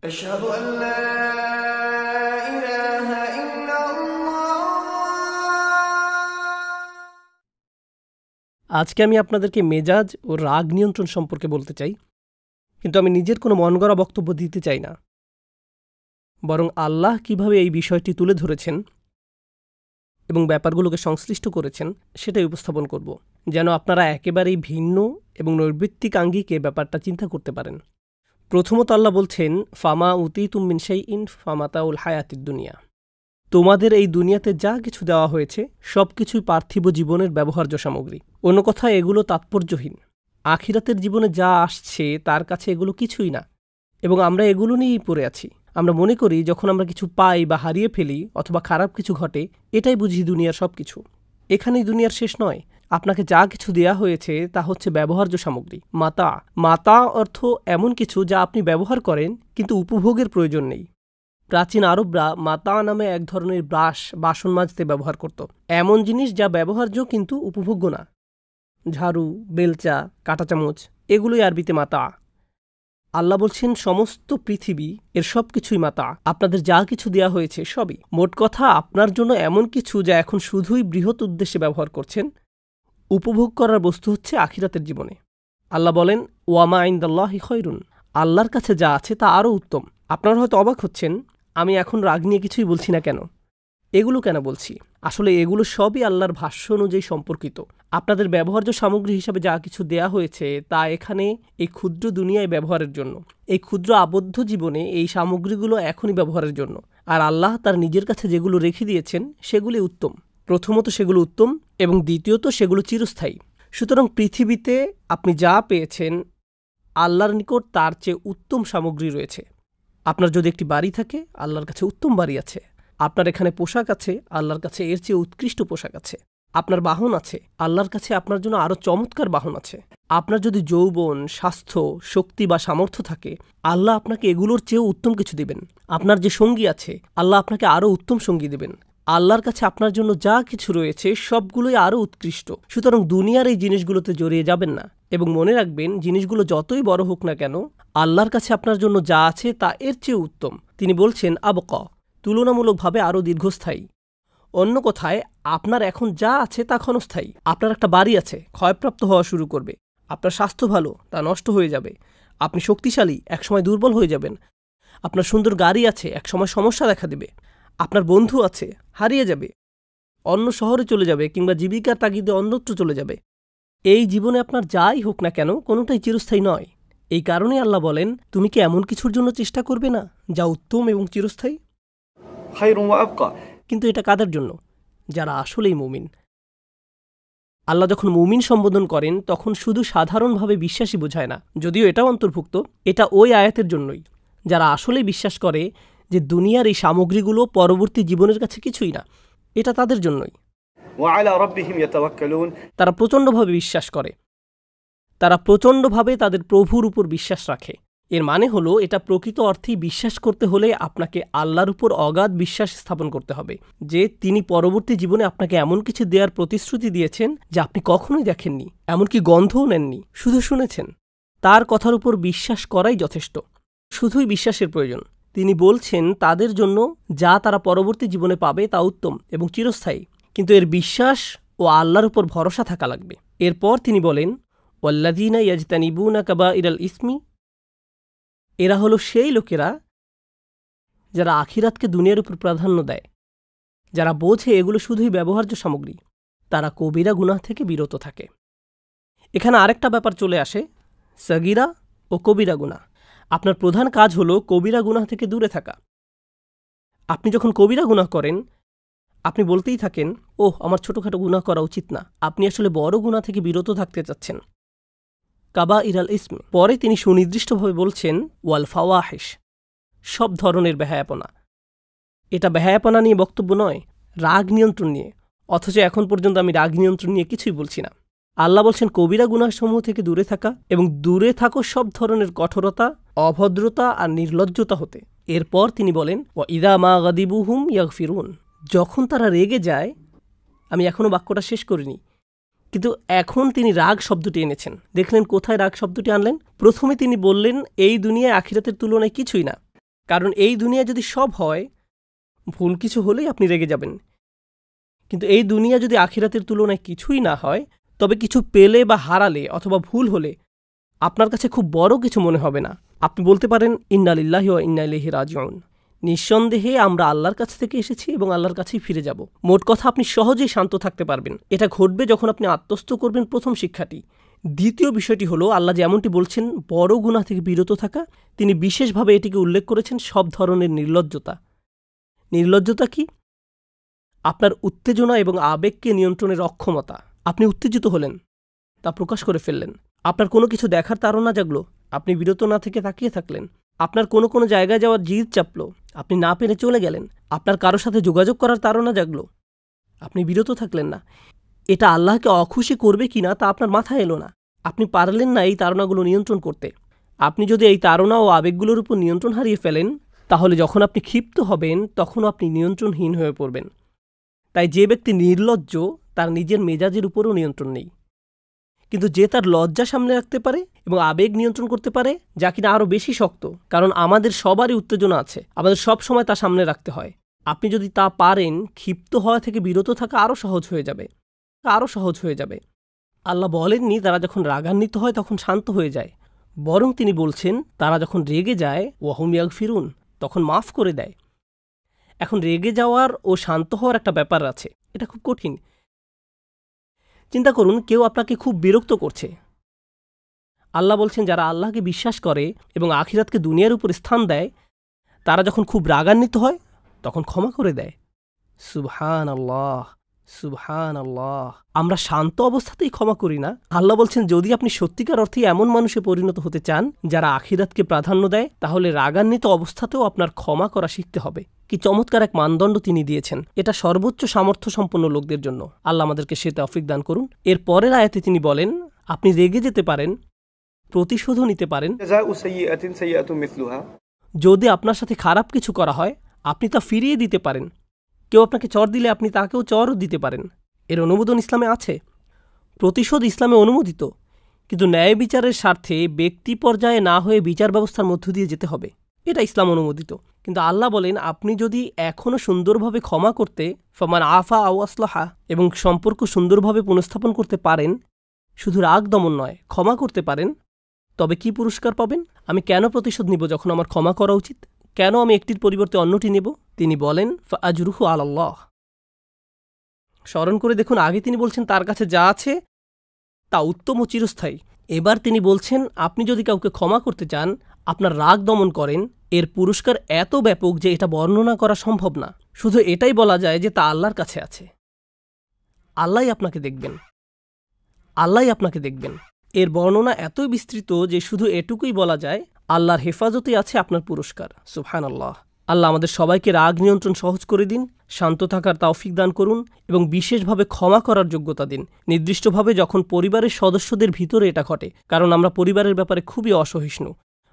أشهد أن لا إله إلا الله। আজকে আমি আপনাদেরকে মেজাজ ও রাগ নিয়ন্ত্রণ সম্পর্কে বলতে চাই, কিন্তু আমি নিজের কোনো মন গড়া বক্তব্য দিতে চাই না, বরং আল্লাহ কিভাবে এই বিষয়টি তুলে ধরেছেন এবং ব্যাপারগুলোকে সংশ্লিষ্ট করেছেন সেটাই উপস্থাপন করব, যেন আপনারা একেবারেই ভিন্ন এবং নৈর্ব্যক্তিক আঙ্গিকে ব্যাপারটা চিন্তা করতে পারেন। প্রথমত আল্লাহ বলছেন, ফামা উতিতুম মিন শাইইন ফামাতাউল হায়াতিদ দুনিয়া। তোমাদের এই দুনিয়াতে যা কিছু দেওয়া হয়েছে সব কিছুই পার্থিব জীবনের ব্যবহার্য সামগ্রী। অন্য কথায় এগুলো তাৎপর্যহীন। আখিরাতের জীবনে যা আসছে তার কাছে এগুলো কিছুই না, এবং আমরা এগুলো নিয়েই পড়ে আছি। আমরা মনে করি যখন আমরা কিছু পাই বা হারিয়ে ফেলি অথবা খারাপ কিছু ঘটে, এটাই বুঝি দুনিয়ার সব কিছু। এখানেই দুনিয়ার শেষ নয়। আপনাকে যা কিছু দেয়া হয়েছে তা হচ্ছে ব্যবহার্য সামগ্রী, মাতা। মাতা অর্থ এমন কিছু যা আপনি ব্যবহার করেন কিন্তু উপভোগের প্রয়োজন নেই। প্রাচীন আরবরা মাতা নামে এক ধরনের ব্রাশ বাসন মাজতে ব্যবহার করত, এমন জিনিস যা ব্যবহার্য কিন্তু উপভোগ্য না। ঝাড়ু, বেলচা, কাঁটা চামচ, এগুলোই আরবিতে মাতা। আল্লাহ বলছেন সমস্ত পৃথিবী এর সব কিছুই মাতা। আপনাদের যা কিছু দেয়া হয়েছে সবই। মোট কথা, আপনার জন্য এমন কিছু যা এখন শুধুই বৃহৎ উদ্দেশ্যে ব্যবহার করছেন। উপভোগ করার বস্তু হচ্ছে আখিরাতের জীবনে। আল্লাহ বলেন, ওয়ামা ইনদাল্লাহি খৈরুন। আল্লাহর কাছে যা আছে তা আরও উত্তম। আপনারা হয়তো অবাক হচ্ছেন, আমি এখন রাগ নিয়ে কিছুই বলছি না কেন, এগুলো কেন বলছি। আসলে এগুলো সবই আল্লাহর ভাষ্য অনুযায়ী সম্পর্কিত। আপনাদের ব্যবহার্য সামগ্রী হিসাবে যা কিছু দেয়া হয়েছে তা এখানে এই ক্ষুদ্র দুনিয়ায় ব্যবহারের জন্য। এই ক্ষুদ্র আবদ্ধ জীবনে এই সামগ্রীগুলো এখনই ব্যবহারের জন্য। আর আল্লাহ তার নিজের কাছে যেগুলো রেখে দিয়েছেন সেগুলি উত্তম। প্রথমত সেগুলো উত্তম, এবং দ্বিতীয়ত সেগুলো চিরস্থায়ী। সুতরাং পৃথিবীতে আপনি যা পেয়েছেন, আল্লাহর নিকট তার চেয়ে উত্তম সামগ্রী রয়েছে। আপনার যদি একটি বাড়ি থাকে, আল্লাহর কাছে উত্তম বাড়ি আছে। আপনার এখানে পোশাক আছে, আল্লাহর কাছে এর চেয়ে উৎকৃষ্ট পোশাক আছে। আপনার বাহন আছে, আল্লাহর কাছে আপনার জন্য আরও চমৎকার বাহন আছে। আপনার যদি যৌবন, স্বাস্থ্য, শক্তি বা সামর্থ্য থাকে, আল্লাহ আপনাকে এগুলোর চেয়েও উত্তম কিছু দিবেন। আপনার যে সঙ্গী আছে, আল্লাহ আপনাকে আরও উত্তম সঙ্গী দেবেন। আল্লাহর কাছে আপনার জন্য যা কিছু রয়েছে সবগুলোই আরও উৎকৃষ্ট। সুতরাং দুনিয়ার এই জিনিসগুলোতে জড়িয়ে যাবেন না, এবং মনে রাখবেন জিনিসগুলো যতই বড় হোক না কেন, আল্লাহর কাছে আপনার জন্য যা আছে তা এর চেয়ে উত্তম। তিনি বলছেন আবকা, তুলনামূলকভাবে আরও দীর্ঘস্থায়ী। অন্য কথায়, আপনার এখন যা আছে তা ক্ষণস্থায়ী। আপনার একটা বাড়ি আছে, ক্ষয়প্রাপ্ত হওয়া শুরু করবে। আপনার স্বাস্থ্য ভালো, তা নষ্ট হয়ে যাবে। আপনি শক্তিশালী, একসময় দুর্বল হয়ে যাবেন। আপনার সুন্দর গাড়ি আছে, একসময় সমস্যা দেখা দেবে। আপনার বন্ধু আছে, হারিয়ে যাবে, অন্য শহরে চলে যাবে, কিংবা জীবিকার তাগিদে অন্যত্র চলে যাবে। এই জীবনে আপনার যাই হোক না কেন, কোনোটাই চিরস্থায়ী নয়। এই কারণে আল্লাহ বলেন, তুমি কি এমন কিছুর জন্য চেষ্টা করবে না যা উত্তম এবং চিরস্থায়ী? خير وأبقى। কিন্তু এটা কাদের জন্য? যারা আসলেই মুমিন। আল্লাহ যখন মুমিন সম্বোধন করেন তখন শুধু সাধারণভাবে বিশ্বাসী বোঝায় না, যদিও এটাও অন্তর্ভুক্ত। এটা ওই আয়াতের জন্যই, যারা আসলেই বিশ্বাস করে যে দুনিয়ার এই সামগ্রীগুলো পরবর্তী জীবনের কাছে কিছুই না। এটা তাদের জন্যই। وعلى ربهم يتوكلون। তারা প্রচণ্ডভাবে বিশ্বাস করে, তারা প্রচণ্ডভাবে তাদের প্রভুর উপর বিশ্বাস রাখে। এর মানে হলো, এটা প্রকৃত অর্থেই বিশ্বাস করতে হলে আপনাকে আল্লাহর উপর অগাধ বিশ্বাস স্থাপন করতে হবে যে তিনি পরবর্তী জীবনে আপনাকে এমন কিছু দেওয়ার প্রতিশ্রুতি দিয়েছেন যা আপনি কখনোই দেখেননি, এমনকি গন্ধও নেননি, শুধু শুনেছেন। তার কথার উপর বিশ্বাস করাই যথেষ্ট। শুধুই বিশ্বাসের প্রয়োজন। তিনি বলছেন তাদের জন্য যা তারা পরবর্তী জীবনে পাবে তা উত্তম এবং চিরস্থায়ী, কিন্তু এর বিশ্বাস ও আল্লাহর উপর ভরসা থাকা লাগবে। এরপর তিনি বলেন, ওয়াল্লাযীনা ইয়াজতানিবুনা কাবাইরাল ইসমি। এরা হলো সেই লোকেরা যারা আখিরাতকে দুনিয়ার উপর প্রাধান্য দেয়, যারা বোঝে এগুলো শুধুই ব্যবহার্য সামগ্রী। তারা কবিরা গুনাহ থেকে বিরত থাকে। এখানে আরেকটা ব্যাপার চলে আসে, সগীরা ও কবিরা গুনাহ। আপনার প্রধান কাজ হলো কবিরা গুনাহ থেকে দূরে থাকা। আপনি যখন কবিরা গুনাহ করেন, আপনি বলতেই থাকেন, ওহ, আমার ছোটখাটো গুনাহ করা উচিত না। আপনি আসলে বড় গুনাহ থেকে বিরত থাকতে চাচ্ছেন। কাবাইরাল ইসম। পরে তিনি সুনির্দিষ্টভাবে বলছেন, ওয়াল ফাওয়াহিশ, সব ধরনের বেহায়াপনা। এটা বেহায়াপনা নিয়ে বক্তব্য নয়, রাগ নিয়ন্ত্রণ নিয়ে। অথচ এখন পর্যন্ত আমি রাগ নিয়ন্ত্রণ নিয়ে কিছুই বলছি না। আল্লাহ বলছেন কবিরা গুনাহসমূহ থেকে দূরে থাকা, এবং দূরে থাকো সব ধরনের কঠোরতা, অভদ্রতা আর নির্লজ্জতা হতে। এরপর তিনি বলেন, ওয়া ইদা মা গাদিবুহুম ইয়াগফিরুন। যখন তারা রেগে যায়, আমি এখনও বাক্যটা শেষ করিনি, কিন্তু এখন তিনি রাগ শব্দটি এনেছেন। দেখলেন কোথায় রাগ শব্দটি আনলেন? প্রথমে তিনি বললেন এই দুনিয়ায় আখিরাতের তুলনায় কিছুই না, কারণ এই দুনিয়া যদি সব হয়, ভুল কিছু হলেই আপনি রেগে যাবেন। কিন্তু এই দুনিয়া যদি আখিরাতের তুলনায় কিছুই না হয়, তবে কিছু পেলে বা হারালে অথবা ভুল হলে আপনার কাছে খুব বড় কিছু মনে হবে না। আপনি বলতে পারেন, ইন্না লিল্লাহি ওয়া ইন্না ইলাইহি রাজিউন। নিঃসন্দেহে আমরা আল্লাহর কাছ থেকে এসেছি এবং আল্লাহর কাছেই ফিরে যাব। মোট কথা, আপনি সহজেই শান্ত থাকতে পারবেন। এটা ঘটবে যখন আপনি আত্মস্থ করবেন প্রথম শিক্ষাটি। দ্বিতীয় বিষয়টি হলো, আল্লাহ যেমনটি বলছেন বড় গুনাহ থেকে বিরত থাকা, তিনি বিশেষভাবে এটিকে উল্লেখ করেছেন সব ধরনের নির্লজ্জতা। নির্লজ্জতা কি? আপনার উত্তেজনা এবং আবেগকে নিয়ন্ত্রণের অক্ষমতা। আপনি উত্তেজিত হলেন, তা প্রকাশ করে ফেললেন। আপনার কোনো কিছু দেখার তাড়না জাগলো, আপনি বিরত না থেকে তাকিয়ে থাকলেন। আপনার কোনো জায়গায় যাওয়ার জিদ চাপল, আপনি না পেরে চলে গেলেন। আপনার কারোর সাথে যোগাযোগ করার তাড়না জাগলো, আপনি বিরত থাকলেন না। এটা আল্লাহকে অখুশি করবে কিনা তা আপনার মাথায় এলো না। আপনি পারলেন না এই তাড়নাগুলো নিয়ন্ত্রণ করতে। আপনি যদি এই তাড়না ও আবেগগুলোর উপর নিয়ন্ত্রণ হারিয়ে ফেলেন, তাহলে যখন আপনি ক্ষিপ্ত হবেন তখনও আপনি নিয়ন্ত্রণহীন হয়ে পড়বেন। তাই যে ব্যক্তি নির্লজ্জ, তার নিজের মেজাজের উপরও নিয়ন্ত্রণ নেই। কিন্তু যে তার লজ্জা সামনে রাখতে পারে এবং আবেগ নিয়ন্ত্রণ করতে পারে, যা কিনা আরও বেশি শক্ত, কারণ আমাদের সবারই উত্তেজনা আছে, আমাদের সব সময় তা সামনে রাখতে হয়। আপনি যদি তা পারেন, ক্ষিপ্ত হওয়া থেকে বিরত থাকা আরও সহজ হয়ে যাবে, আরও সহজ হয়ে যাবে। আল্লাহ বলেননি তারা যখন রাগান্বিত হয় তখন শান্ত হয়ে যায়, বরং তিনি বলছেন তারা যখন রেগে যায় ওয়াহুম ইয়াগফিরুন, তখন মাফ করে দেয়। এখন রেগে যাওয়ার ও শান্ত হওয়ার একটা ব্যাপার আছে, এটা খুব কঠিন। চিন্তা করুন, কেউ আপনাকে খুব বিরক্ত করছে। আল্লাহ বলছেন যারা আল্লাহকে বিশ্বাস করে এবং আখিরাতকে দুনিয়ার উপর স্থান দেয়, তারা যখন খুব রাগান্বিত হয় তখন ক্ষমা করে দেয়। সুবহান আল্লাহ, সুবহান আল্লাহ। আমরা শান্ত অবস্থাতেই ক্ষমা করি না। আল্লাহ বলছেন যদি আপনি সত্যিকার অর্থে এমন মানুষে পরিণত হতে চান যারা আখিরাতকে প্রাধান্য দেয়, তাহলে রাগান্বিত অবস্থাতেও আপনার ক্ষমা করা শিখতে হবে। কি চমৎকার এক মানদণ্ড তিনি দিয়েছেন! এটা সর্বোচ্চ সামর্থ্য সম্পন্ন লোকদের জন্য। আল্লাহ আমাদেরকে সে তৌফিক দান করুন। এর পরের আয়াতে তিনি বলেন, আপনি রেগে যেতে পারেন, প্রতিশোধও নিতে পারেন। জাযাউ সাইয়্যাতিন সাইয়্যাতুম মিসলুহা। যদি আপনার সাথে খারাপ কিছু করা হয়, আপনি তা ফিরিয়ে দিতে পারেন। কেউ আপনাকে চর দিলে আপনি তাকেও চরও দিতে পারেন। এর অনুমোদন ইসলামে আছে। প্রতিশোধ ইসলামে অনুমোদিত, কিন্তু ন্যায় বিচারের স্বার্থে ব্যক্তি পর্যায়ে না হয়ে বিচার ব্যবস্থার মধ্য দিয়ে যেতে হবে। এটা ইসলাম অনুমোদিত। কিন্তু আল্লাহ বলেন আপনি যদি এখনও সুন্দরভাবে ক্ষমা করতে, ফামান আফা আও আসলাহা, এবং সম্পর্ক সুন্দরভাবে পুনঃস্থাপন করতে পারেন, শুধু রাগ দমন নয়, ক্ষমা করতে পারেন, তবে কি পুরস্কার পাবেন? আমি কেন প্রতিশোধ নিব যখন আমার ক্ষমা করা উচিত? কেন আমি একটির পরিবর্তে অন্যটি নেব? তিনি বলেন ফাআজরুহু আলাল্লাহ। স্মরণ করে দেখুন, আগে তিনি বলছেন তার কাছে যা আছে তা উত্তম ও চিরস্থায়ী। এবার তিনি বলছেন আপনি যদি কাউকে ক্ষমা করতে চান, আপনার রাগ দমন করেন, এর পুরস্কার এত ব্যাপক যে এটা বর্ণনা করা সম্ভব না। শুধু এটাই বলা যায় যে তা আল্লাহর কাছে আছে। আল্লাহই আপনাকে দেখবেন, আল্লাহই আপনাকে দেখবেন। এর বর্ণনা এতই বিস্তৃত যে শুধু এটুকুই বলা যায়, আল্লাহর হেফাজতে আছে আপনার পুরস্কার। সুবহানাল্লাহ। আল্লাহ আমাদের সবাইকে রাগ নিয়ন্ত্রণ সহজ করে দিন, শান্ত থাকার তৌফিক দান করুন এবং বিশেষভাবে ক্ষমা করার যোগ্যতা দিন, নির্দিষ্টভাবে যখন পরিবারের সদস্যদের ভিতরে এটা ঘটে, কারণ আমরা পরিবারের ব্যাপারে খুবই অসহিষ্ণু।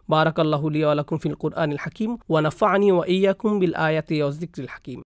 বারাকাল্লাহু লি ওয়া লাকুম ফিল কুরআনিল হাকিম ওয়া নাফা'নি ওয়া ইয়্যাকুম বিল আয়াতি ওয়াজ যিকরিল হাকিম।